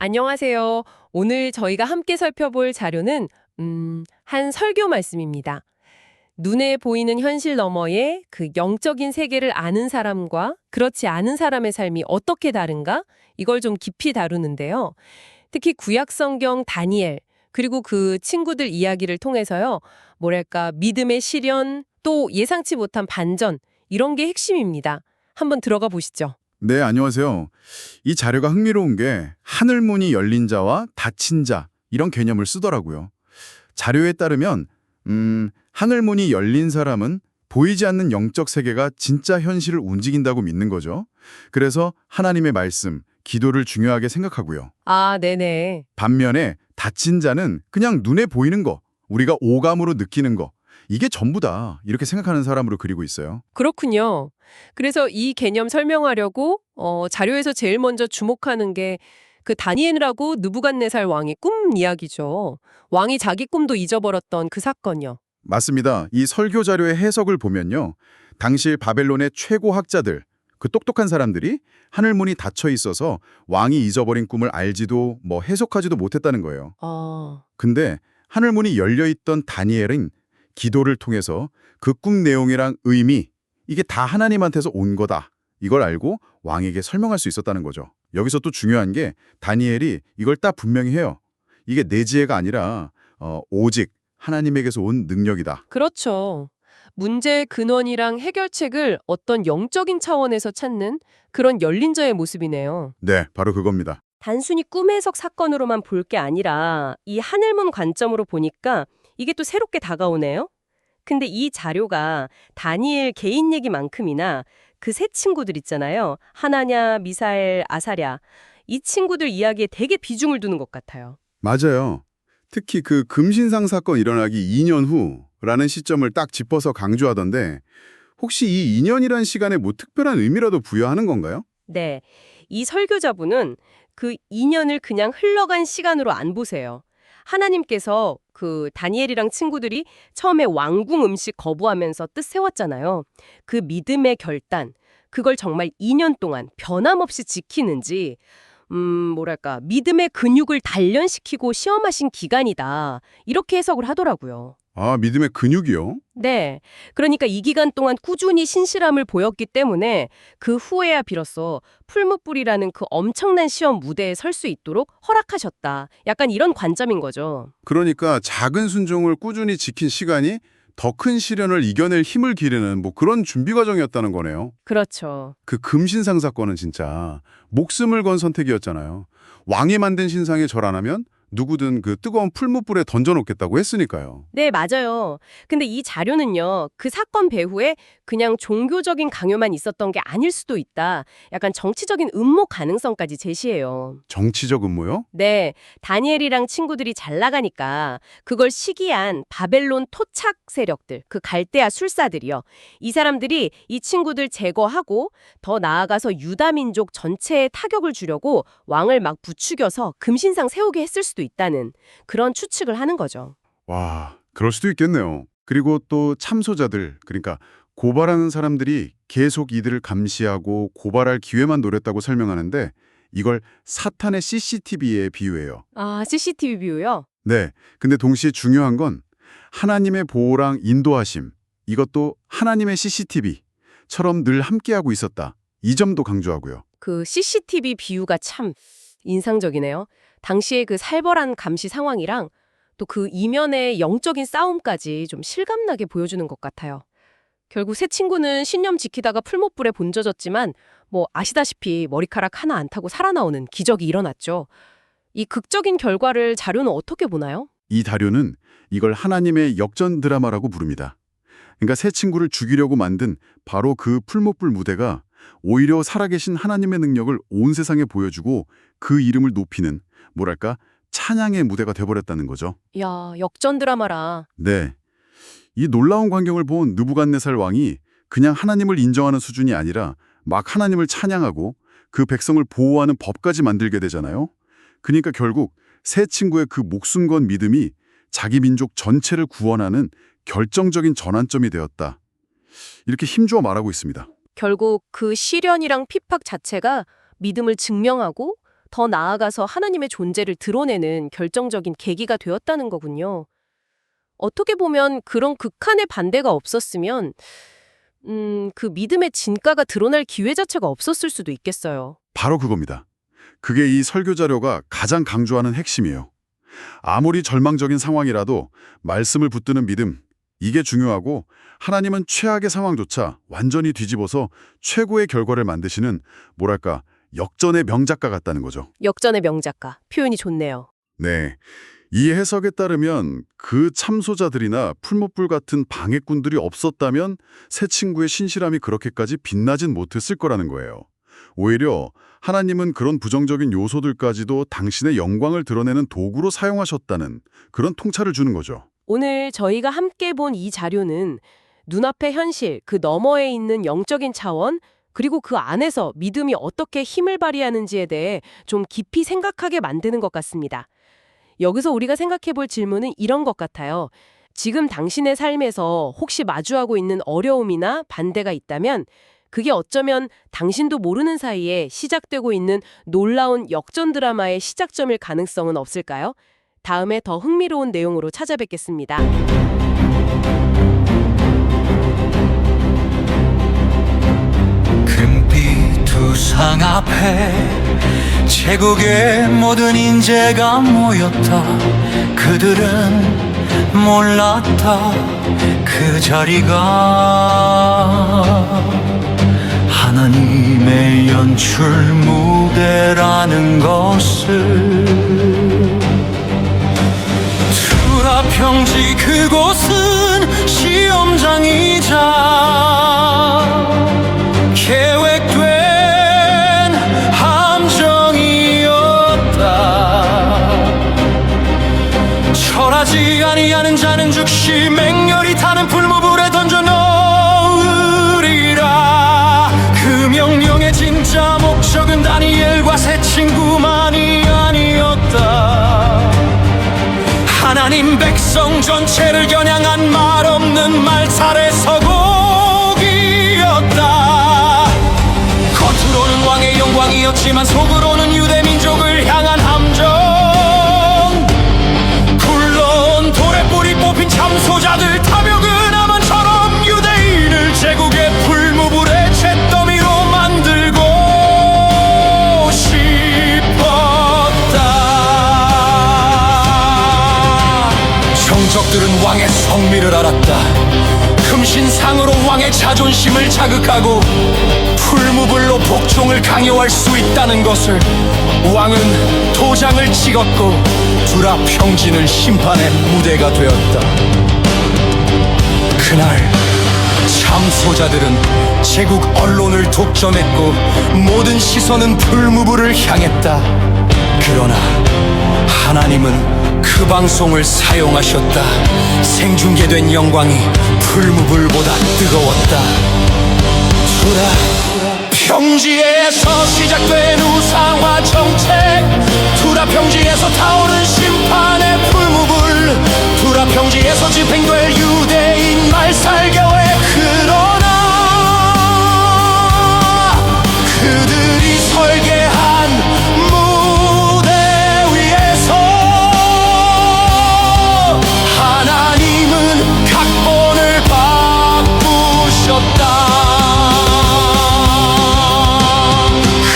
안녕하세요. 오늘 저희가 함께 살펴볼 자료는 한 설교 말씀입니다. 눈에 보이는 현실 너머의 그 영적인 세계를 아는 사람과 그렇지 않은 사람의 삶이 어떻게 다른가? 이걸 좀 깊이 다루는데요. 특히 구약 성경 다니엘, 그리고 그 친구들 이야기를 통해서요. 뭐랄까, 믿음의 시련, 또 예상치 못한 반전, 이런 게 핵심입니다. 한번 들어가 보시죠. 네, 안녕하세요. 이 자료가 흥미로운 게 하늘문이 열린 자와 닫힌 자 이런 개념을 쓰더라고요. 자료에 따르면 하늘문이 열린 사람은 보이지 않는 영적 세계가 진짜 현실을 움직인다고 믿는 거죠. 그래서 하나님의 말씀, 기도를 중요하게 생각하고요. 아, 네네. 반면에 닫힌 자는 그냥 눈에 보이는 거, 우리가 오감으로 느끼는 거, 이게 전부다 이렇게 생각하는 사람으로 그리고 있어요. 그렇군요. 그래서 이 개념 설명하려고 자료에서 제일 먼저 주목하는 게 그 다니엘이라고 느부갓네살 왕의 꿈 이야기죠. 왕이 자기 꿈도 잊어버렸던 그 사건요. 맞습니다. 이 설교 자료의 해석을 보면요. 당시 바벨론의 최고 학자들, 그 똑똑한 사람들이 하늘문이 닫혀 있어서 왕이 잊어버린 꿈을 알지도 해석하지도 못했다는 거예요. 아, 근데 하늘문이 열려있던 다니엘은 기도를 통해서 그 꿈 내용이랑 의미, 이게 다 하나님한테서 온 거다. 이걸 알고 왕에게 설명할 수 있었다는 거죠. 여기서 또 중요한 게 다니엘이 이걸 딱 분명히 해요. 이게 내 지혜가 아니라 오직 하나님에게서 온 능력이다. 그렇죠. 문제의 근원이랑 해결책을 어떤 영적인 차원에서 찾는 그런 열린 자의 모습이네요. 네, 바로 그겁니다. 단순히 꿈 해석 사건으로만 볼 게 아니라 이 하늘문 관점으로 보니까 이게 또 새롭게 다가오네요. 근데 이 자료가 다니엘 개인 얘기만큼이나 그 세 친구들 있잖아요. 하나냐, 미사엘, 아사랴. 이 친구들 이야기에 되게 비중을 두는 것 같아요. 맞아요. 특히 그 금신상 사건 일어나기 2년 후라는 시점을 딱 짚어서 강조하던데 혹시 이 2년이란 시간에 뭐 특별한 의미라도 부여하는 건가요? 네. 이 설교자분은 그 2년을 그냥 흘러간 시간으로 안 보세요. 하나님께서 그 다니엘이랑 친구들이 처음에 왕궁 음식 거부하면서 뜻 세웠잖아요. 그 믿음의 결단, 그걸 정말 2년 동안 변함없이 지키는지, 뭐랄까, 믿음의 근육을 단련시키고 시험하신 기간이다. 이렇게 해석을 하더라고요. 아, 믿음의 근육이요? 네. 그러니까 이 기간 동안 꾸준히 신실함을 보였기 때문에 그 후에야 비로소 풀무불이라는 그 엄청난 시험 무대에 설 수 있도록 허락하셨다. 약간 이런 관점인 거죠. 그러니까 작은 순종을 꾸준히 지킨 시간이 더 큰 시련을 이겨낼 힘을 기르는 그런 준비 과정이었다는 거네요. 그렇죠. 그 금신상 사건은 진짜 목숨을 건 선택이었잖아요. 왕이 만든 신상에 절 안 하면 누구든 그 뜨거운 풀무불에 던져놓겠다고 했으니까요. 네, 맞아요. 근데 이 자료는요, 그 사건 배후에 그냥 종교적인 강요만 있었던 게 아닐 수도 있다. 약간 정치적인 음모 가능성까지 제시해요. 정치적 음모요? 네, 다니엘이랑 친구들이 잘 나가니까 그걸 시기한 바벨론 토착 세력들, 그 갈대아 술사들이요. 이 사람들이 이 친구들 제거하고 더 나아가서 유다 민족 전체에 타격을 주려고 왕을 막 부추겨서 금신상 세우게 했을 수도 있다는 그런 추측을 하는 거죠. 와, 그럴 수도 있겠네요. 그리고 또 참소자들, 그러니까 고발하는 사람들이 계속 이들을 감시하고 고발할 기회만 노렸다고 설명하는데 이걸 사탄의 CCTV에 비유해요. 아, CCTV 뷰요? 네, 근데 동시에 중요한 건 하나님의 보호랑 인도하심, 이것도 하나님의 CCTV처럼 늘 함께하고 있었다. 이 점도 강조하고요. 그 CCTV 비유가 참 인상적이네요. 당시의 그 살벌한 감시 상황이랑 또 그 이면의 영적인 싸움까지 좀 실감나게 보여주는 것 같아요. 결국 새 친구는 신념 지키다가 풀못불에 본져졌지만 뭐 아시다시피 머리카락 하나 안 타고 살아나오는 기적이 일어났죠. 이 극적인 결과를 자료는 어떻게 보나요? 이 다료는 이걸 하나님의 역전 드라마라고 부릅니다. 그러니까 새 친구를 죽이려고 만든 바로 그 풀못불 무대가 오히려 살아계신 하나님의 능력을 온 세상에 보여주고 그 이름을 높이는 뭐랄까 찬양의 무대가 돼버렸다는 거죠. 야, 역전 드라마라. 네, 이 놀라운 광경을 본 느부갓네살 왕이 그냥 하나님을 인정하는 수준이 아니라 막 하나님을 찬양하고 그 백성을 보호하는 법까지 만들게 되잖아요. 그러니까 결국 새 친구의 그 목숨 건 믿음이 자기 민족 전체를 구원하는 결정적인 전환점이 되었다. 이렇게 힘주어 말하고 있습니다. 결국 그 시련이랑 핍박 자체가 믿음을 증명하고 더 나아가서 하나님의 존재를 드러내는 결정적인 계기가 되었다는 거군요. 어떻게 보면 그런 극한의 반대가 없었으면 그 믿음의 진가가 드러날 기회 자체가 없었을 수도 있겠어요. 바로 그겁니다. 그게 이 설교 자료가 가장 강조하는 핵심이에요. 아무리 절망적인 상황이라도 말씀을 붙드는 믿음, 이게 중요하고 하나님은 최악의 상황조차 완전히 뒤집어서 최고의 결과를 만드시는 뭐랄까 역전의 명작가 같다는 거죠. 역전의 명작가, 표현이 좋네요. 네. 이 해석에 따르면 그 참소자들이나 풀무불 같은 방해꾼들이 없었다면 새 친구의 신실함이 그렇게까지 빛나진 못했을 거라는 거예요. 오히려 하나님은 그런 부정적인 요소들까지도 당신의 영광을 드러내는 도구로 사용하셨다는 그런 통찰을 주는 거죠. 오늘 저희가 함께 본 이 자료는 눈앞의 현실, 그 너머에 있는 영적인 차원, 그리고 그 안에서 믿음이 어떻게 힘을 발휘하는지에 대해 좀 깊이 생각하게 만드는 것 같습니다. 여기서 우리가 생각해 볼 질문은 이런 것 같아요. 지금 당신의 삶에서 혹시 마주하고 있는 어려움이나 반대가 있다면 그게 어쩌면 당신도 모르는 사이에 시작되고 있는 놀라운 역전 드라마의 시작점일 가능성은 없을까요? 다음에 더 흥미로운 내용으로 찾아뵙겠습니다. 금빛 두상 앞에 제국의 모든 인재가 모였다. 그들은 몰랐다. 그 자리가 하나님의 연출 무대라는 것을. 투라 평지 그곳은 시험장이자 계획된 함정이었다. 철하지 아니하는 자는 즉시 맹렬히 타는 풀무불에 던져 넣으리라. 그 명령의 진짜 목적은 다니엘과 세 친구만이 아니었다. 하나님 백성 전체를 겨냥한 말없는 말살의 서곡이었다. 겉으로는 왕의 영광이었지만 속으로는 유대 민족을 향한 함정. 굴러온 돌에 뿌리 뽑힌 참소자들 탐욕은 하만처럼 유대인을 제국의 풀무불의 잿더미로 만들고 적들은 왕의 성미를 알았다. 금신상으로 왕의 자존심을 자극하고 풀무불로 복종을 강요할 수 있다는 것을 왕은 도장을 찍었고 두라 평지는 심판의 무대가 되었다. 그날 참소자들은 제국 언론을 독점했고 모든 시선은 풀무불을 향했다. 그러나 하나님은 그 방송을 사용하셨다. 생중계된 영광이 풀무불보다 뜨거웠다. 두라 평지에서 시작된 우상화 정책, 두라 평지에서 타오른 심판의 풀무불, 두라 평지에서 집행될 유대인 말살 교회. 그러나 그들이 설계한 무대 위에서 하나님은 각본을 바꾸셨다.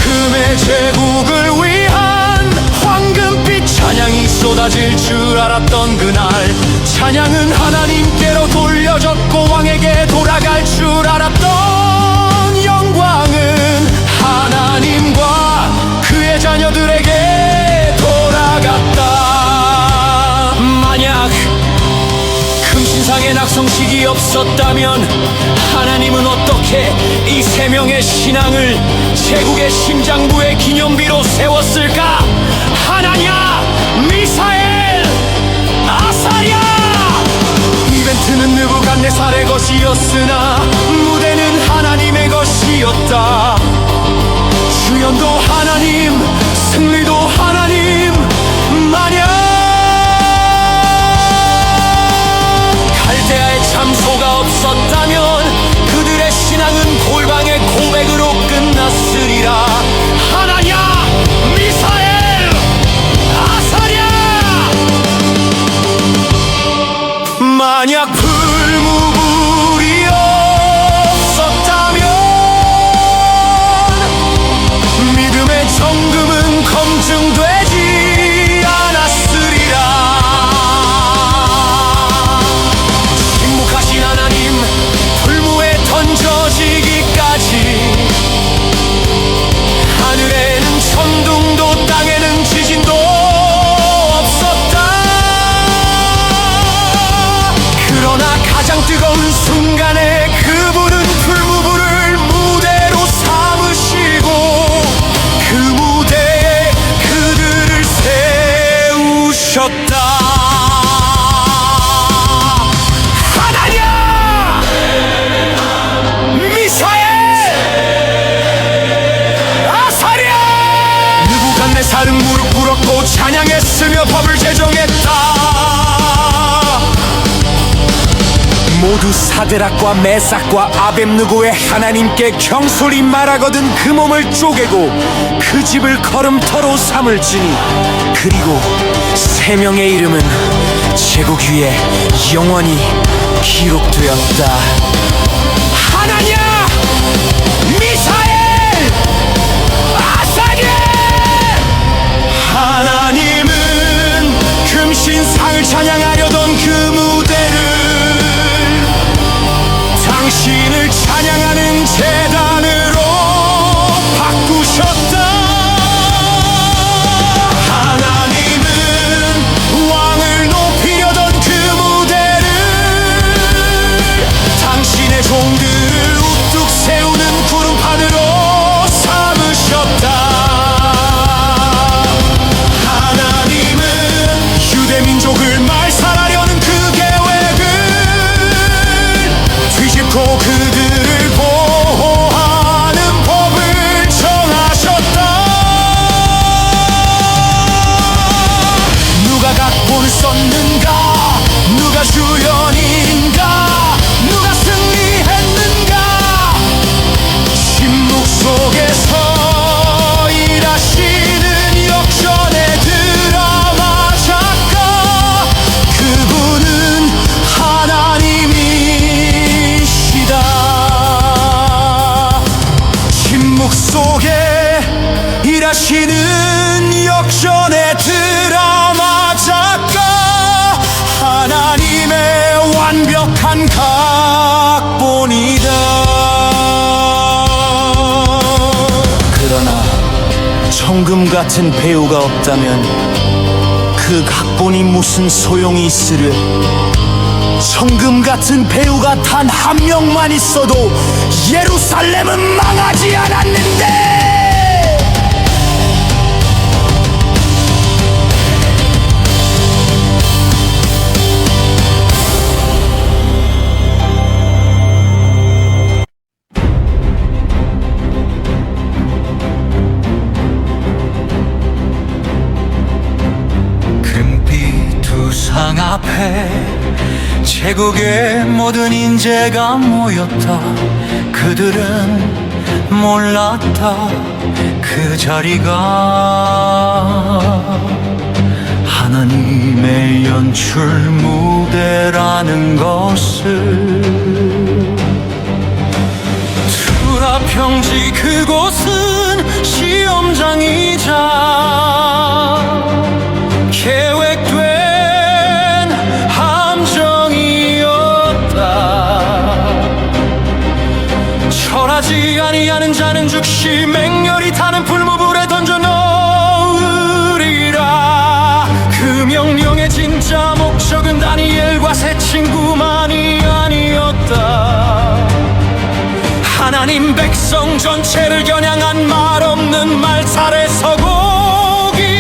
금의 제국을 위한 황금빛 찬양이 쏟아질 줄 알았던 그날, 찬양은 하나님께로 돌려졌고 왕에게 돌아갈 줄 알았던 영광은 하나님과 그의 자녀들에게 돌아갔다. 만약 금신상의 낙성식이 없었다면 하나님은 어떻게 이 세 명의 신앙을 제국의 심장부의 기념비로 세웠을까? 하나냐, 미사엘, 아사랴. 이벤트는 느부갓네살의 것이었으나 무대는 하나님의 것이었다. 주연도 하나님, 승리도 하나님. 만약 갈대아의 참소가 없었다면 그들의 신앙은 골방의 고백으로 끝났으리라. 하나냐, 미사엘, 하나냐 미사엘 아사랴 느부갓네살은 무릎 꿇었고 찬양했으며 법을 제정했다. 모두 사드락과 메삭과 아벳느고의 하나님께 경솔히 말하거든 그 몸을 쪼개고 그 집을 걸음터로 삼을지니 그리고 세 명의 이름은 제국 위에 영원히 기록되었다. 하나냐 미사엘 아사랴 하나님은 금신상을 찬양하려던 그 무대를 당신을 찬양하는 제단으로 바꾸셨다. 하나님은 왕을 높이려던 그 무대를 당신의 종들을 우뚝 세우는 구름판으로 삼으셨다. 하나님은 유대민족을 말살하려는 그 계획을 뒤집고 그들을 보호하는 법을 정하셨다. 누가 각본을 썼는가 누가 주연인가 누가 승리했는가 침묵 속에서 일하시는 역전의 드라마 작가 그분은 하나님이시다. 침묵 속에 일하시는 역전의 드라마 작가 하나님의 완벽한 각본이다. 그러나 청금 같은 배우가 없다면 그 각본이 무슨 소용이 있으랴. 청금 같은 배우가 단 한 명만 있어도 예루살렘은 망하지 않았는데. 금빛 두상 앞에 제국의 모든 인재가 모였다. 그들은 몰랐다. 그 자리가 하나님의 연출 무대라는 것을. 투라평지 그곳은 시험장이자 계획된 철하지 아니하는 자는 즉시 맹렬히 타는 풀무불에 던져 넣으리라. 그 명령의 진짜 목적은 다니엘과 세 친구만이 아니었다. 하나님 백성 전체를 겨냥한 말없는 말살의 서곡이었다.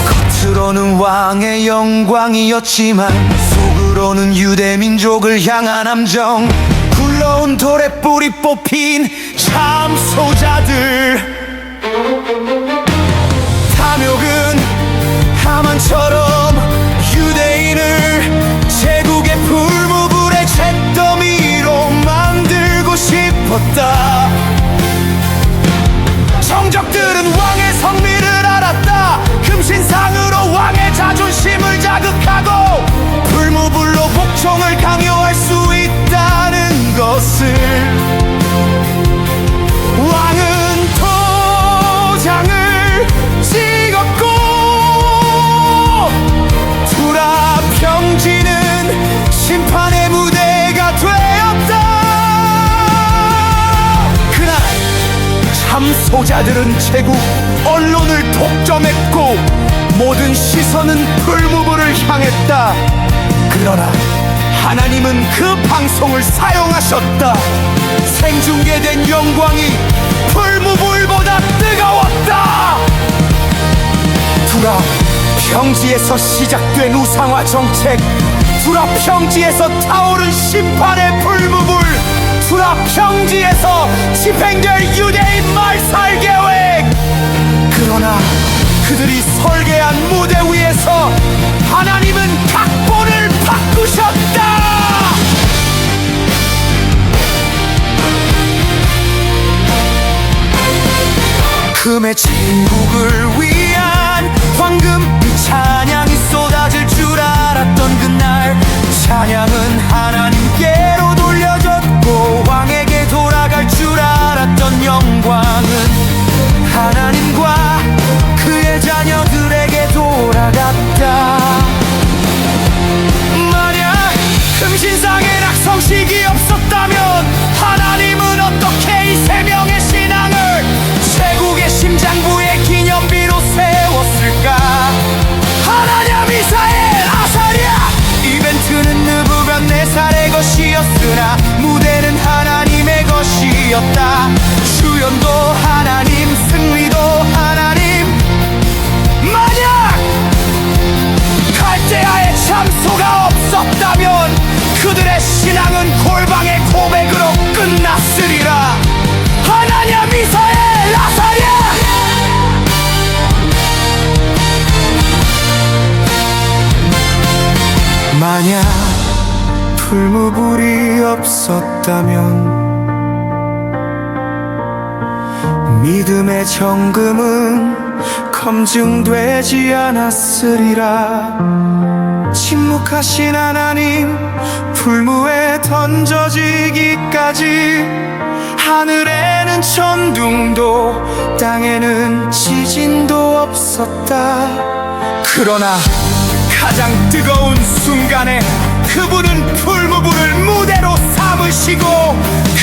겉으로는 왕의 영광이었지만 속으로는 유대민족을 향한 함정. 굴러온 돌에 뿌리 뽑힌 참소자들. 탐욕은 하만처럼 유대인을 제국의 풀무불의 잿더미로 만들고 싶었다. 정적들은 왕의 성미를 알았다. 금신상으로 왕의 자존심을 자극하고 풀무불로 복종을 강요할 수 있다는 것을. 왕은 도장을 찍었고 투라평지는 심판의 무대가 되었다. 그날 참소자들은 제국 언론을 독점했고 모든 시선은 풀무불을 향했다. 그러나 하나님은 그 방송을 사용하셨다. 생중계된 영광이 풀무불보다 뜨거웠다. 평지에서 시작된 우상화 정책, 투라 평지에서 타오른 심판의 불무불, 투라 평지에서 집행될 유대인 말살 계획. 그러나 그들이 설계한 무대 위에서 하나님은 각본을 바꾸셨다. 금의 진국을 위한 황금빛 찬양이 쏟아질 줄 알았던 그날, 찬양은 하나님께로 돌려졌고 왕에게 돌아갈 줄 알았던 영광은 하나님과 그의 자녀들에게 돌아갔다. 만약 금신상에 낙성식이 없었다면 하나님은 어떻게 이 세 명의 신앙을 제국의 심장부의 기념비로 세웠을까? 하나냐, 미사엘, 아사랴. 이벤트는 느부갓네살의 것이었으나 무대는 하나님의 것이었다. 주연도 하나님, 승리도 하나님. 만약 갈대아의 참소가 없었다면 그들의 신앙은 골방의 고백으로 끝났으리라. 하나냐, 미사엘, 아사랴. 만약 불무불이 없었다면 믿음의 정금은 검증되지 않았으리라. 침묵하신 하나님, 불무에 던져지기까지 하늘에는 천둥도 땅에는 지진도 없었다. 그러나 가장 뜨거운 순간에 그분은 불무불을 무대로 삼으시고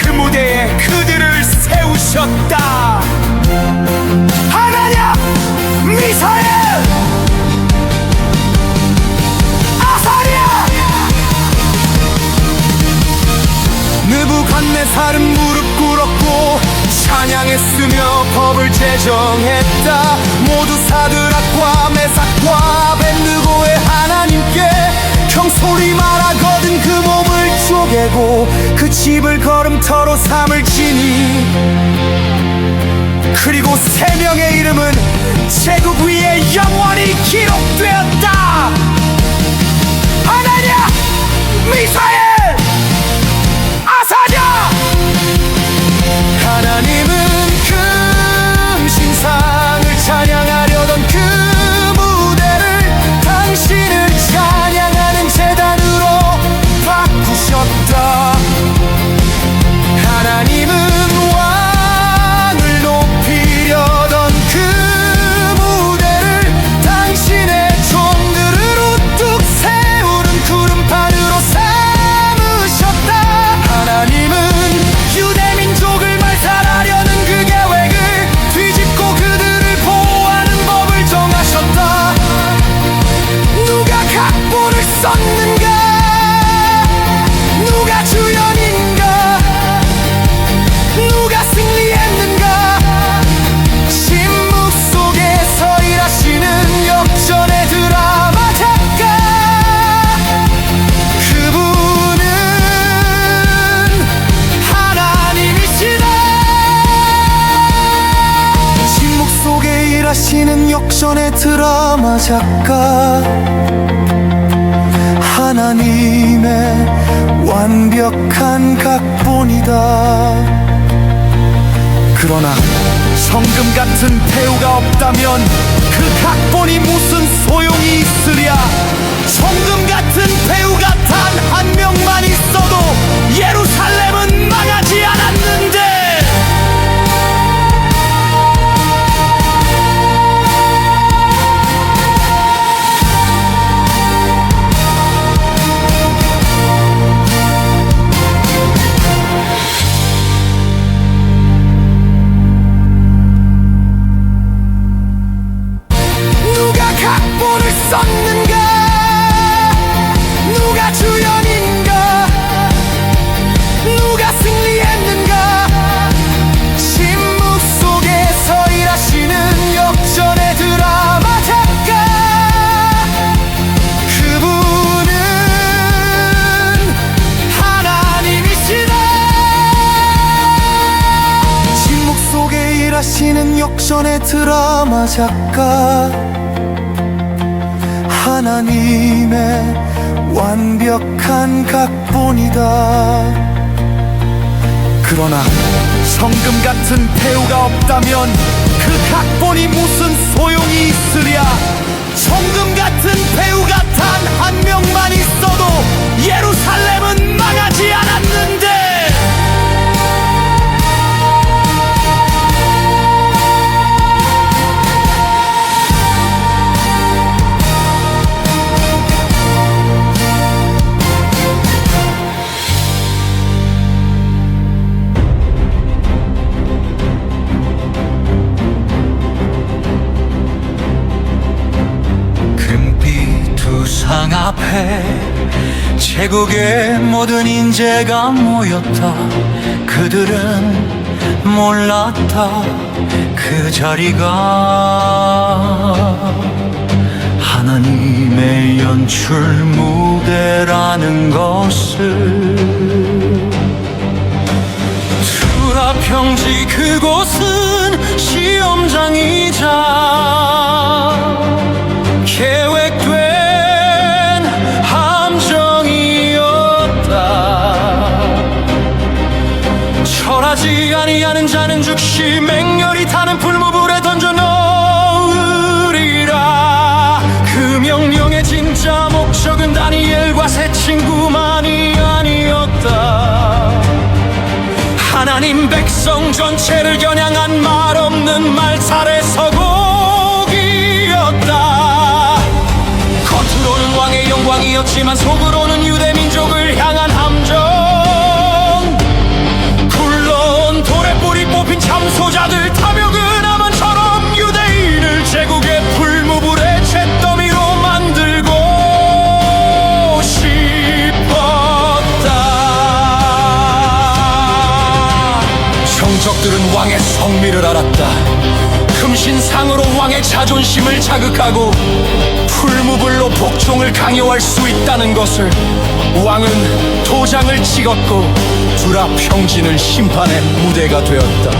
그 무대에 그들을 세우셨다. 하나냐, 미사엘, 아사랴. 느부갓네살은 무릎 꿇었고 찬양했으며 법을 제정했다. 모두 사드락과 메삭과 아벳느고의 하나님께 경솔히 말하거든 그 몸을 쪼개고 그 집을 걸음터로 삼을지니. 그리고 세 명의 이름은 제국 위에 영원히 기록되었다. 하나냐, 미사엘, 아사랴. 하나님은 금신상을 찬양하려던 그 무대를 당신을 찬양하는 제단으로 바꾸셨다. 하나님은 왕을 높이려던 그 무대를 당신의 종들을 우뚝 세우는 구름판으로 삼으셨다. 하나님은 유대 민족을 말살하려는 그 계획을 뒤집고 그들을 보호하는 법을 정하셨다. 누가 각본을 썼는가? 누가 주연인가? 누가 승리했는가? 침묵 속에서 일하시는 역전의 드라마 작가, 그분은 하나님이시다. 침묵 속에 일하시는 역전의 드라마 작가, 하나님의 완벽한 각본이다. 그러나 정금 같은 배우가 없다면 그 각본이 무슨 소용이 있으랴. 정금 같은 배우가 단 한 명만 있어도 예루살렘은 망하지 않았는데. 누가 각본을 썼는가? 누가 주연인가? 누가 이어지는 역전의 드라마 작가 하나님의 완벽한 각본이다. 그러나 성금 같은 배우가 없다면 그 각본이 무슨 소용이 있으랴. 성금 같은 배우가 단 한 명만 있어도 예루살렘은 망하지 않았는데. 상 앞에 제국의 모든 인재가 모였다. 그들은 몰랐다. 그 자리가 하나님의 연출 무대라는 것을. 투라 평지 그곳은 시험장이자 계획된 철하지 아니하는 자는 즉시 맹렬히 타는 풀무불에 던져 넣으리라. 그 명령의 진짜 목적은 다니엘과 세 친구만이 아니었다. 하나님 백성 전체를 겨냥한 말없는 말살의 서곡이었다. 겉으로는 왕의 영광이었지만 속으로는 유대 민족을 향한 함정. 뽑힌 참소자들 탐욕은 하만처럼 유대인을 제국의 풀무불의 잿더미로 만들고 싶었다. 정적들은 왕의 성미를 알았다. 금신상으로 왕의 자존심을 자극하고 풀무불로 복종을 강요할 수 있다는 것을 왕은 도장을 찍었고 두라 평지는 심판의 무대가 되었다.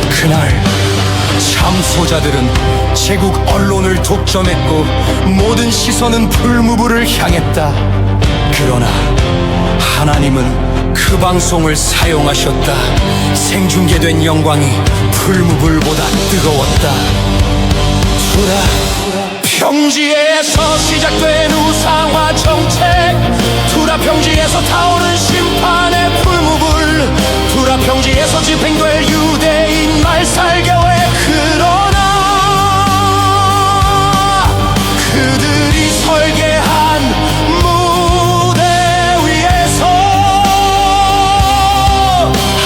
그날 참소자들은 제국 언론을 독점했고 모든 시선은 풀무불을 향했다. 그러나 하나님은 그 방송을 사용하셨다. 생중계된 영광이 풀무불보다 뜨거웠다. 두라 평지에서 시작된 우상화 정책, 두라 평지에서 타오른 심판의 풀무불, 두라 평지에서 집행될 유대인 말살교회. 그러나 그들이 설계한 무대 위에서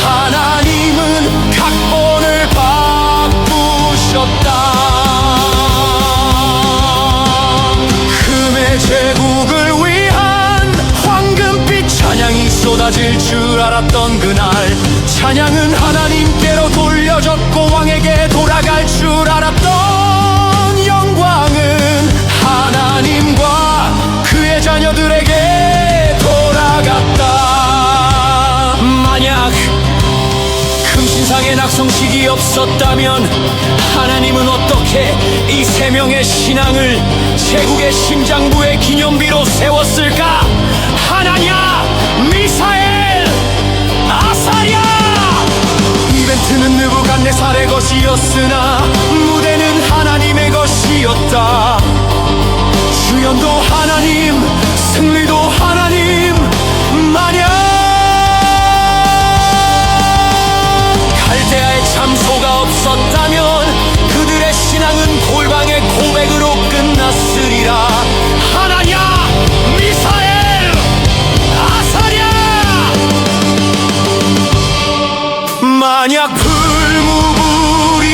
하나님은 각본을 바꾸셨다. 제국을 위한 황금빛 찬양이 쏟아질 줄 알았던 그날, 찬양은 하나님께로 돌려졌고 왕에게 돌아갈 줄 알았던 영광은 하나님과 그의 자녀들에게 돌아갔다. 만약 금신상의 낙성식이 없었다면 하나님은 어떻게 이 세 명의 신앙을 제국의 심장부의 기념비로 세웠을까? 하나냐, 미사엘, 아사랴. 이벤트는 느부갓네살의 것이었으나 무대는 하나님의 것이었다. 주연도 하나님, 승리도 하나님. 만약 갈대아의 참소가 없었다면 그들의 신앙은 골방의 고백으로 끝났으리라. 하나냐, 미사엘, 아사랴. 만약 풀무불이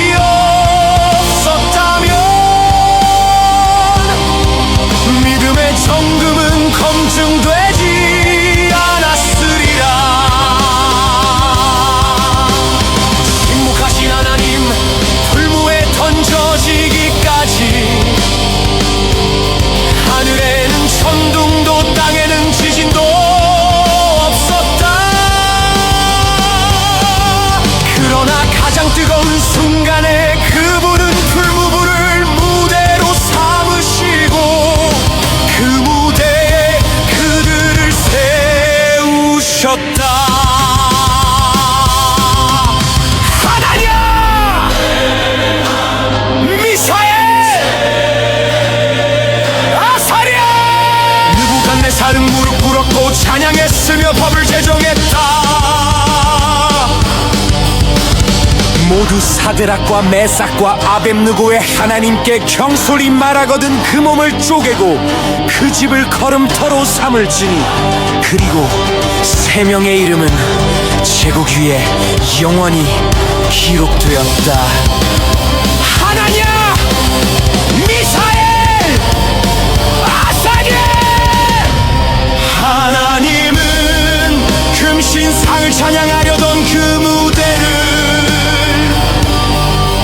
없었다면 믿음의 정금은 검증되지 않았으리라. 침묵하신 하나님, 풀무에 던져지기까지 하늘에는 천둥도 땅에는 지진도 없었다. 그러나 가장 모두 사드락과 메삭과 아벳느고의 하나님께 경솔히 말하거든 그 몸을 쪼개고 그 집을 걸음터로 삼을지니 그리고 세 명의 이름은 제국 위에 영원히 기록되었다. 하나냐, 미사엘, 아사겔. 하나님은 금신상을 찬양하려던 그 무대를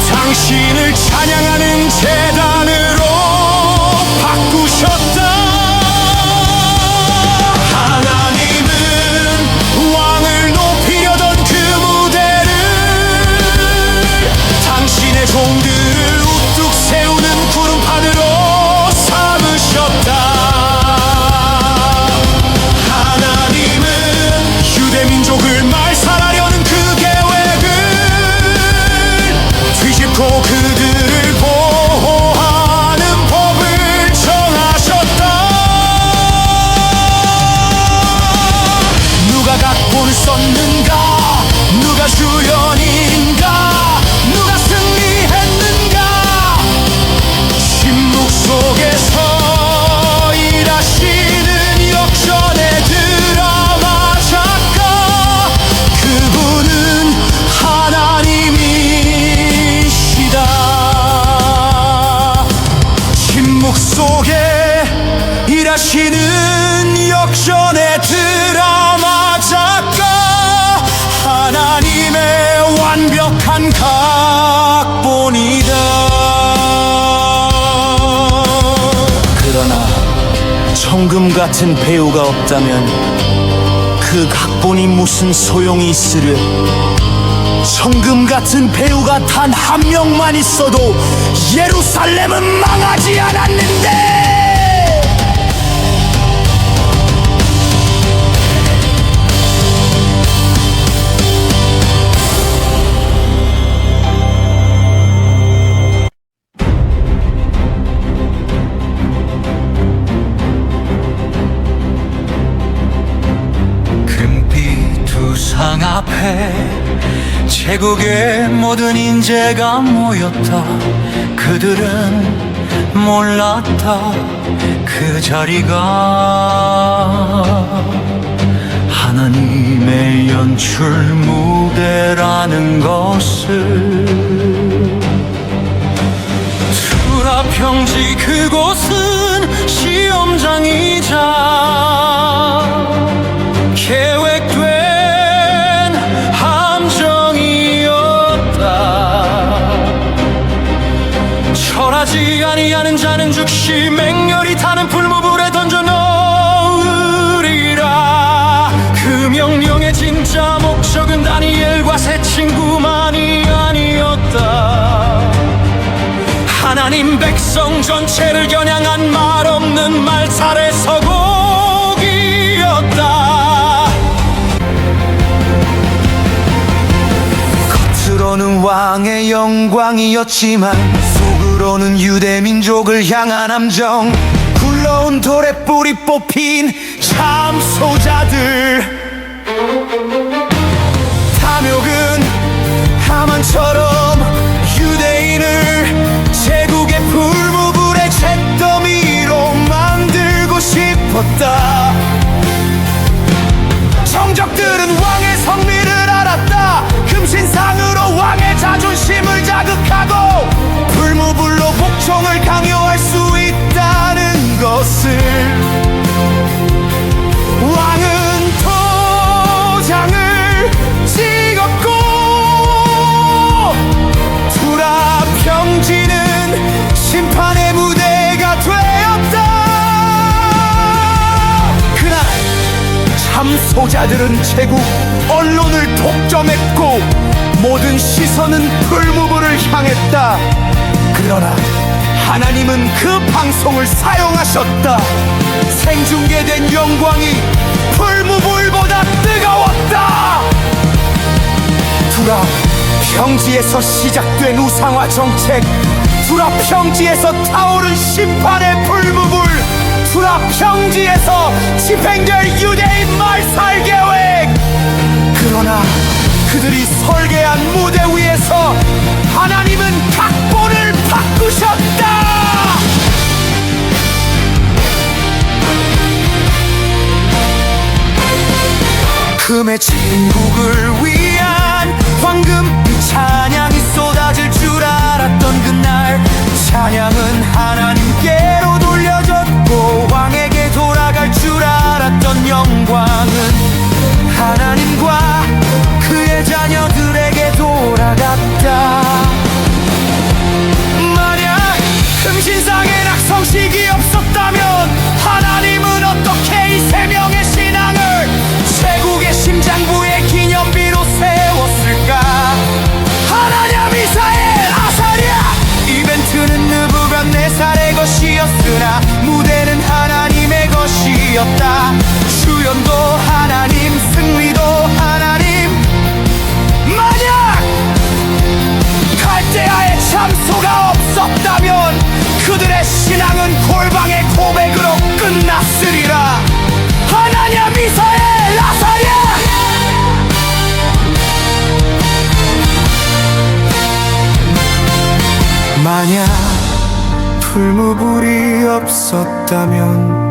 당신을 찬양하는 제단으로 바꾸셨다. 하나님은 왕을 높이려던 그 무대를 당신의 종들을 우뚝 세우는 구름판으로 삼으셨다. 하나님은 유대민족을 말살하려는 그 계획을 뒤집고 그들을 보호하는 법을 정하셨다. 누가 각본을 썼는가, 누가 주연인가, 누가 승리했는가. 침묵 속에서 일하시는 역전의 드라마 작가, 그분은 하나님이시다. 침묵 속에 일하시는 역전의 드라마 작가, 하나님의 완벽한 각본이다. 그러나 정금 같은 배우가 없다면 그 각본이 무슨 소용이 있으랴. 정금 같은 배우가 단 한 명만 있어도 예루살렘은 망하지 않았는데. 금빛 두상 앞에 제국의 모든 인재가 모였다. 그들은 몰랐다. 그 자리가 하나님의 연출 무대라는 것을. 투라평지 그곳은 시험장이자 계획된 절하지 아니하는 자는 즉시 맹렬히 타는 불무불에 던져 넣으리라. 그 명령의 진짜 목적은 다니엘과 세 친구만이 아니었다. 하나님 백성 전체를 겨냥한 말없는 말살의 서곡이었다. 겉으로는 왕의 영광이었지만 속으로는 유대민족을 향한 함정, 굴러온 돌에 뿌리 뽑힌 참소자들. 탐욕은 하만처럼 유대인을 제국의 불무불의 잿더미로 만들고 싶었다. 정적들은 왕의 성미를 알았다. 금신상으로 왕의 자존심을 자극하고 불무불로 복종을 강요할 수 있다는 것을. 왕은 도장을 찍었고 투라 평지는 심판의 무대가 되었다. 그날 참소자들은 제국 언론을 독점했고 모든 시선은 불무불을 향했다. 그러나 하나님은 그 방송을 사용하셨다. 생중계된 영광이 불무불보다 뜨거웠다. 투라 평지에서 시작된 우상화 정책, 투라 평지에서 타오른 심판의 불무불, 투라 평지에서 집행될 유대인 말살 계획. 그러나 그들이 설계한 무대 위에서 신앙은 골방의 고백으로 끝났으리라. 하나냐 미사엘 아사랴. 만약 풀무불이 없었다면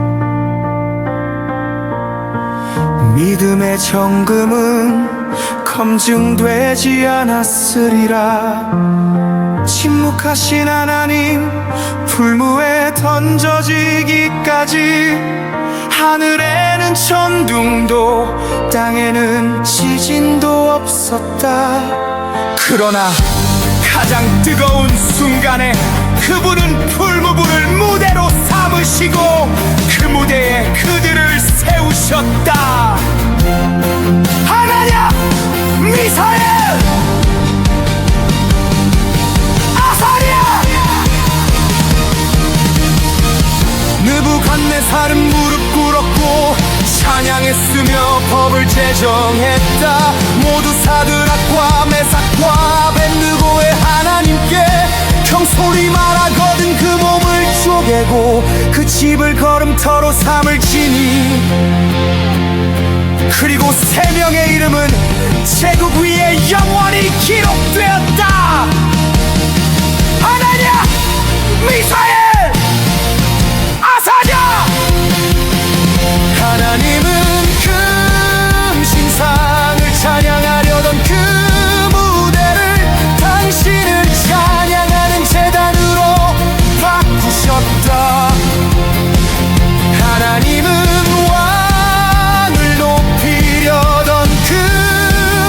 믿음의 정금은 검증되지 않았으리라. 침묵하신 하나님 풀무에 던져지기까지 하늘에는 천둥도 땅에는 지진도 없었다. 그러나 가장 뜨거운 순간에 그분은 풀무불을 무대로 삼으시고 그 무대에 그들을 세우셨다. 하나냐 미사엘 아사랴. 느부갓네살은 무릎 꿇었고 찬양했으며 법을 제정했다. 모두 사드락과 메삭과 아벳느고의 하나님께 경솔히 말하거든 그 몸을 쪼개고 그 집을 걸음터로 삼을지니. 그리고 세 명의 이름은 제국 위에 영원히 기록되었다. 하나냐 미사엘 아사랴. 하나님은 금신상을 찬양하려던 그 무대를 당신을 찬양하는 제단으로 바꾸셨다. 하나님은 왕을 높이려던 그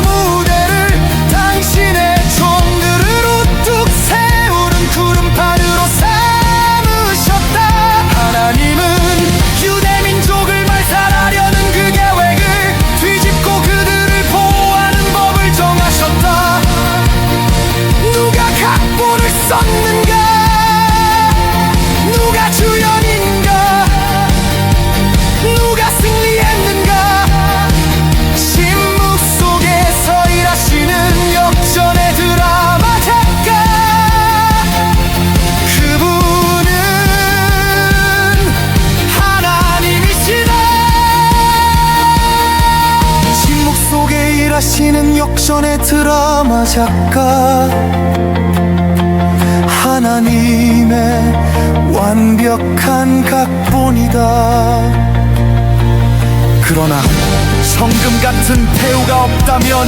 무대를 당신의 종들을 우뚝 세우는 구름판으로 삼으셨다. 하나님은 유대 민족을 말살하려는 그 계획을 뒤집고 그들을 보호하는 법을 정하셨다. 누가 각본을 썼는가? 누가 주연인가? 누가 승리했는가? 침묵 속에서 일하시는 역전의 드라마 작가. 그분은 하나님이시다. 침묵 속에 일하시는 역전의 드라마 작가. 하나님의 완벽한 각본이다. 그러나 성금 같은 배우가 없다면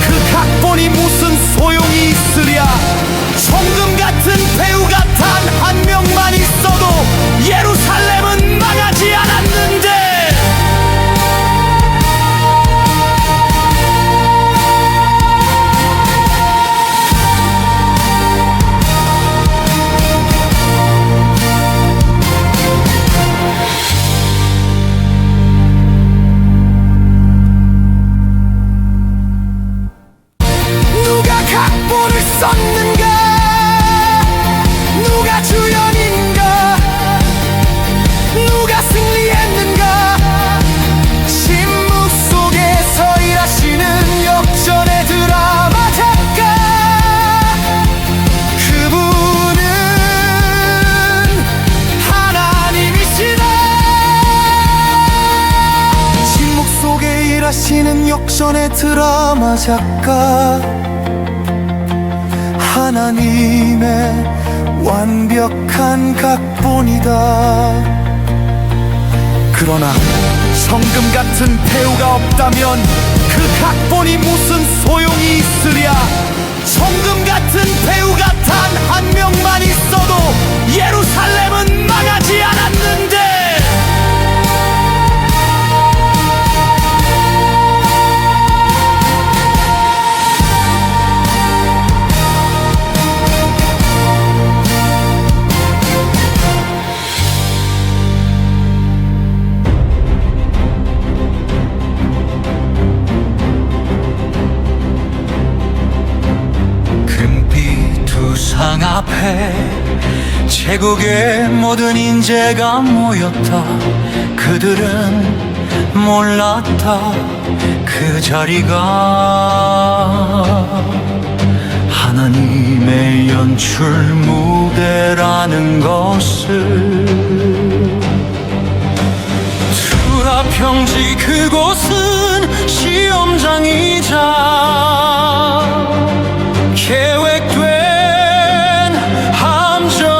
그 각본이 무슨 소용이 있으랴. 성금 같은 배우가 단 한 명만 있어도 예루살렘은 망하지 않았는데. 누가 각본을 썼는가? 누가 주연인가? 누가 승리했는가? 침묵 속에서 일하시는 역전의 드라마 작가. 그분은 하나님이시다. 침묵 속에 일하시는 역전의 드라마 작가. 하나님의 완벽한 각본이다. 그러나 성금 같은 배우가 없다면 그 각본이 무슨 소용이 있으랴. 성금 같은 배우가 단 한 명만 있어도 예루살렘은 망하지 않았는데. 상 앞에 제국의 모든 인재가 모였다. 그들은 몰랐다. 그 자리가 하나님의 연출 무대라는 것을 투라 평지 그곳은 시험장이자 계획된 함정이었다.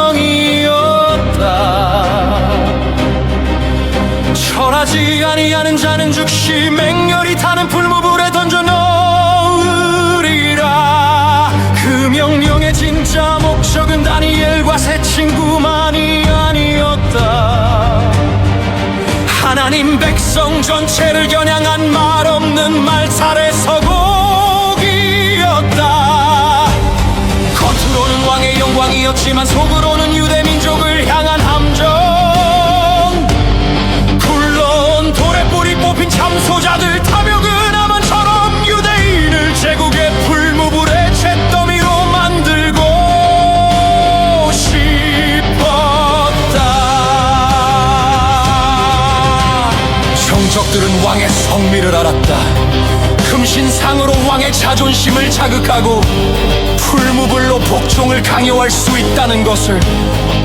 철하지 아니하는 자는 즉시 맹렬히 타는 풀무불에 던져 넣으리라. 그 명령의 진짜 목적은 다니엘과 세 친구만이 아니었다. 하나님 백성 전체를 겨냥한 말없는 말살의 서곡이었다. 겉으로는 왕의 영광이었지만 속으로는 유대 민족을 향한 함정. 굴러온 돌에 뿌리 뽑힌 참소자들 탐욕은 하만처럼 유대인을 제국의 풀무불의 잿더미로 만들고 싶었다. 정적들은 왕의 성미를 알았다. 금신상으로 왕의 자존심을 자극하고 풀무불로 복종을 강요할 수 있다는 것을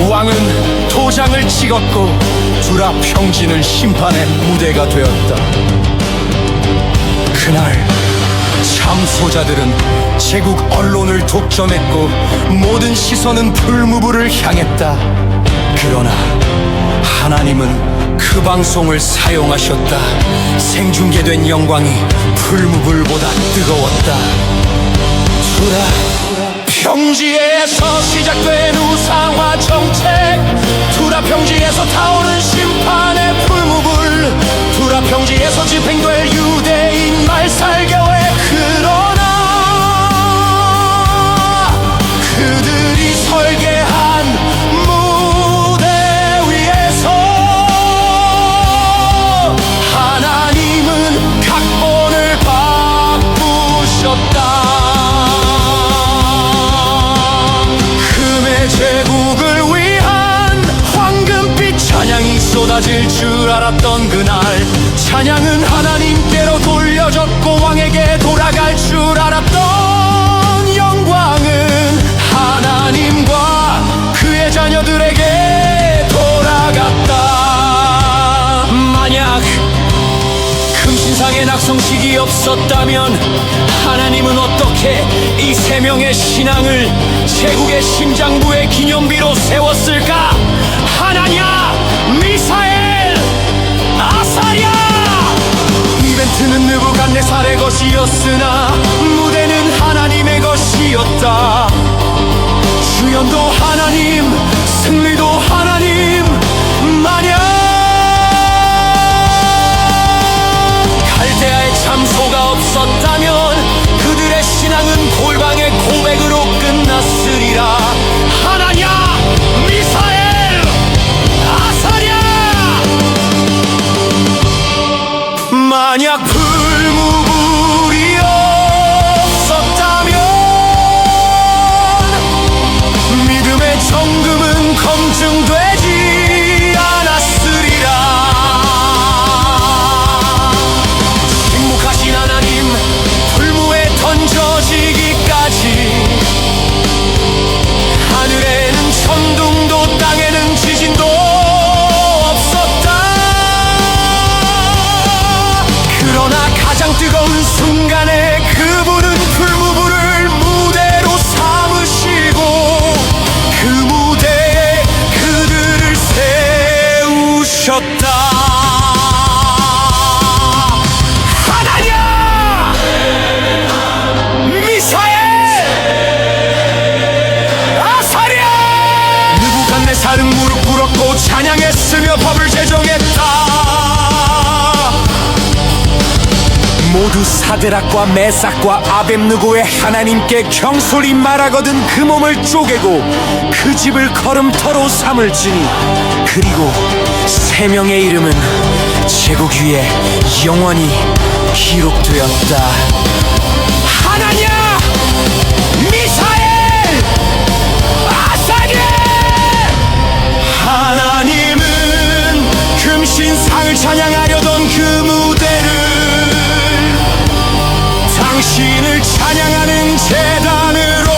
왕은 도장을 찍었고 두라 평지는 심판의 무대가 되었다. 그날 참소자들은 제국 언론을 독점했고 모든 시선은 풀무불을 향했다. 그러나 하나님은 그 방송을 사용하셨다. 생중계된 영광이 풀무불보다 뜨거웠다. 두라 평지에서 시작된 우상화 정책, 두라 평지에서 타오른 심판의 풀무불, 두라 평지에서 집행될 유대인 말살교회. 그러나 그들이 설계한 무대 위에서 하나님은 각본을 바꾸셨다. 제국을 위한 황금빛 찬양이 쏟아질 줄 알았던 그날, 찬양은 하나님께로 돌려졌고 왕에게 돌아갈 줄 알았던 영광은 하나님과 그의 자녀들에게 돌아갔다. 만약 금신상의 낙성식이 없었다면 하나님은 어떻게 이 세 명의 신앙을 제국의 심장부의 기념비로 세웠을까? 하나냐, 미사엘, 아사랴. 이벤트는 느부갓네살의 것이었으나 무대는 하나님의 것이었다. 주연도 하나님, 승리도 하나님. 만약 갈대아의 참소가 없었다면 그들의 신앙은 골방의 고백으로 끝났으리라. 하나냐, 미사엘, 아사랴. 만약 풀무불이 없었다면 믿음의 정금은 검증되지 않았으리라. 침묵하신 하나님, 풀무에 던져지기까지 하늘에는 천둥도 땅에는 지진도 없었다. 그러나 가장 뜨거운 순간에 그분은 풀무불을 무대로 삼으시고 그 무대에 그들을 세우셨다. 다른 무릎 꿇었고 찬양했으며 법을 제정했다. 모두 사드락과 메삭과 아벳느고의 하나님께 경솔히 말하거든 그 몸을 쪼개고 그 집을 걸음터로 삼을지니. 그리고 세 명의 이름은 제국 위에 영원히 기록되었다. 하나냐, 미사엘, 아사랴. 하나님은 금신상을 찬양하려던 그 무대를 당신을 찬양하는 제단으로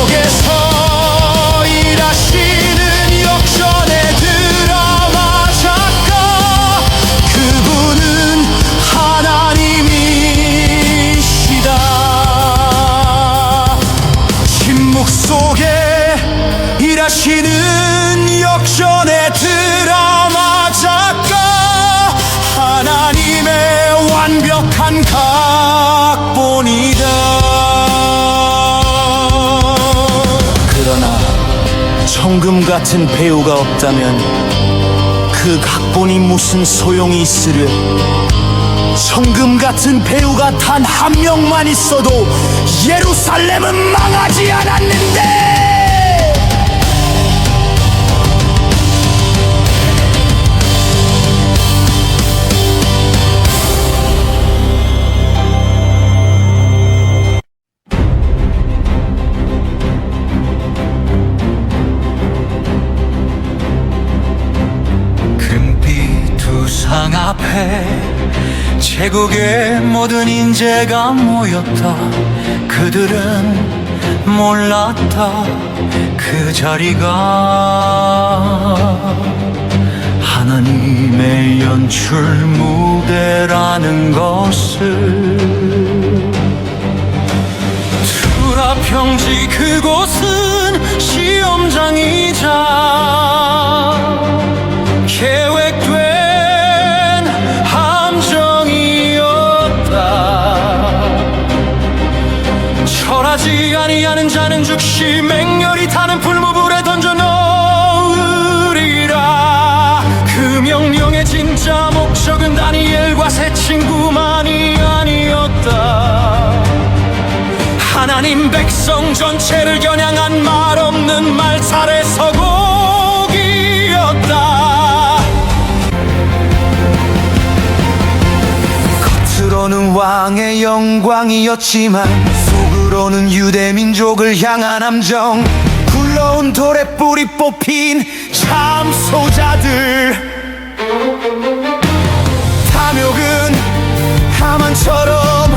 속에서 일하시는 역전의 드라마 작가, 그분은 하나님이시다. 침묵 속에 일하시는 역전의 드라마 작가, 하나님의 완벽한 각본이다. 그러나 정금 같은 배우가 없다면 그 각본이 무슨 소용이 있으랴. 정금 같은 배우가 단 한 명만 있어도 예루살렘은 망하지 않았는데. 금빛 두상 앞에 제국의 모든 인재가 모였다. 그들은 몰랐다. 그 자리가 하나님의 연출 무대라는 것을. 투라평지 그곳은 시험장이자 계획된 절하지 아니하는 자는 즉시 맹렬히 타는 불무불에 던져 넣으리라. 그 명령의 진짜 목적은 다니엘과 세 친구만이 아니었다. 하나님 백성 전체를 겨냥한 말없는 말살의 서곡이었다. 겉으로는 왕의 영광이었지만 속으로는 유대 민족을 향한 함정, 굴러온 돌에 뿌리 뽑힌 참소자들. 탐욕은 하만처럼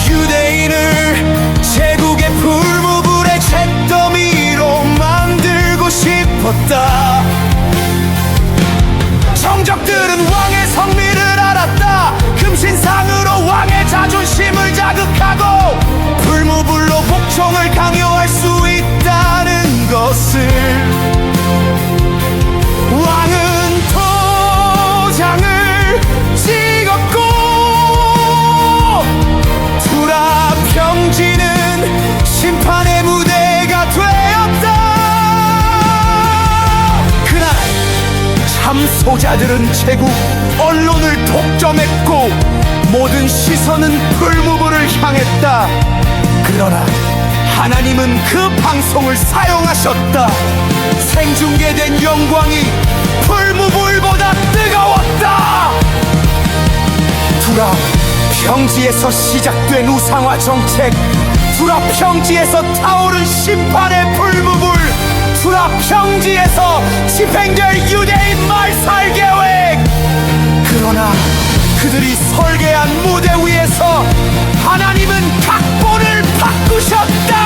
유대인을 제국의 불무불의 잿더미로 만들고 싶었다. 정적들은 왕의 성미를 알았다. 금신상으로 왕의 자존심을 자극하고 불무불로 복종을 강요할 수 있다는 것을. 왕은 도장을 찍었고 투라평지는 심판의 무대가 되었다. 그날 참소자들은 제국 언론을 독점했고 모든 시선은 불무불을 향했다. 그러나 하나님은 그 방송을 사용하셨다. 생중계된 영광이 불무불보다 뜨거웠다. 투라평지에서 시작된 우상화 정책, 투라평지에서 타오른 심판의 불무불, 투라평지에서 집행될 유대인 말살 계획. 그러나 그들이 설계한 무대 위에서 하나님은 각본을 바꾸셨다.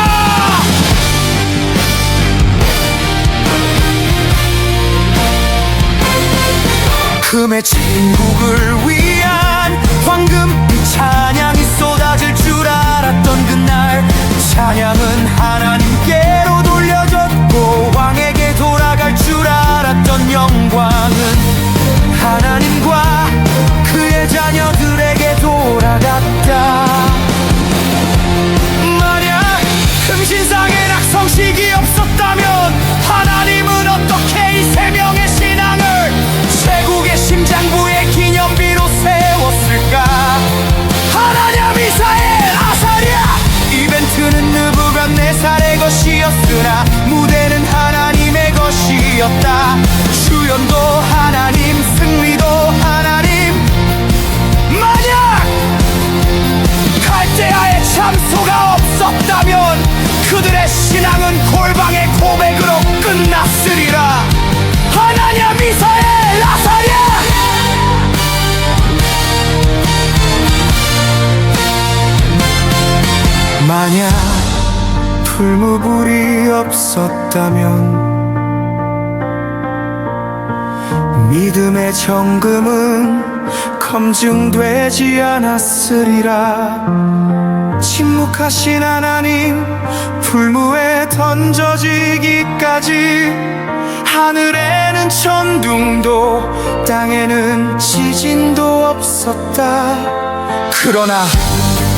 금의 진국을 위한 황금 찬양이 쏟아질 줄 알았던 그날, 찬양은 하나님께로 돌려졌고 왕에게 돌아갈 줄 알았던 영광은 하나님과 그의 자녀들에게 돌아갔다. 만약 금신상의 낙성식이 없었다면 하나님은 어떻게 이 세 명의 신앙을 제국의 심장부의 기념비로 세웠을까? 하나냐, 미사엘, 아사랴. 이벤트는 느부갓네살의 것이었으나 무대는 하나님의 것이었다. 주연도 하나님, 승리도 하나님. 만약 갈대아의 참소가 없었다면 그들의 신앙은 골방의 고백으로 끝났으리라. 하나냐, 미사엘, 아사랴. 만약 불무불이 불이 없었다면 믿음의 정금은 검증되지 않았으리라. 침묵하신 하나님 불무에 던져지기까지 하늘에는 천둥도 땅에는 지진도 없었다. 그러나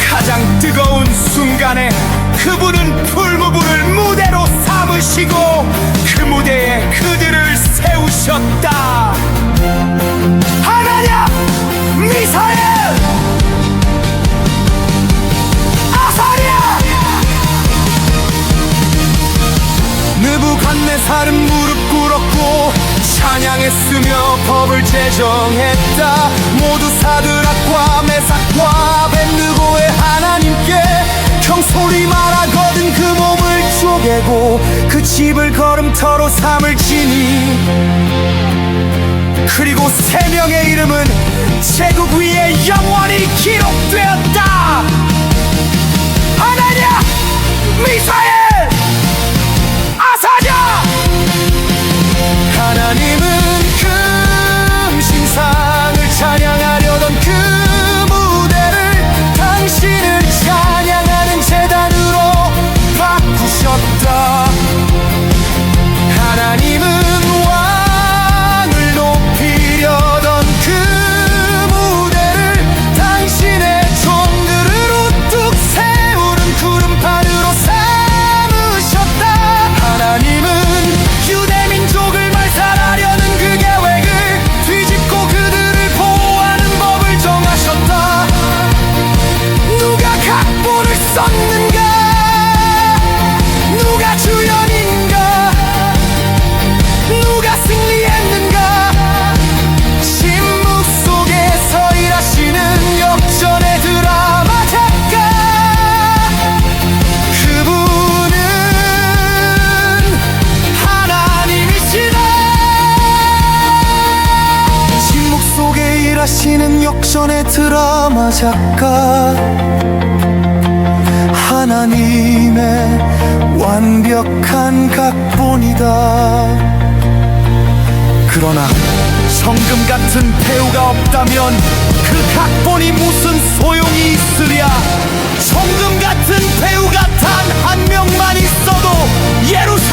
가장 뜨거운 순간에 그분은 풀무불을 무대로 삼으시고 그 무대에 그들을 세우셨다. 하나냐, 미사엘, 아사랴. 느부갓네살은 무릎 꿇었고 찬양했으며 법을 제정했다. 모두 사드락과 메삭과 벳느고의 하나님께 경솔히 말하거든 그 몸을 쪼개고 그 집을 걸음터로 삼을지니. 그리고 세 명의 이름은 제국 위에 영원히 기록되었다. 하나냐, 미사엘, 아사냐. 하나님은 금신상을 찬양하려던 그 무대를 당신을 찬양하는 제단으로 바꾸셨다. 하나님은 왕을 높이려던 그 무대를 당신의 종들을 우뚝 세우는 구름판으로 삼으셨다. 하나님은 유대 민족을 말살하려는 그 계획을 뒤집고 그들을 보호하는 법을 정하셨다. 누가 각본을 썼는가? 누가 주연인가? 누가 승리했는가? 침묵 속에서 일하시는 역전의 드라마 작가. 그분은 하나님이시다. 침묵 속에 일하시는 역전의 드라마 작가. 하나님의 완벽한 각본이다. 그러나 성금 같은 배우가 없다면 그 각본이 무슨 소용이 있으랴. 성금 같은 배우가 단 한 명만 있어도 예루살렘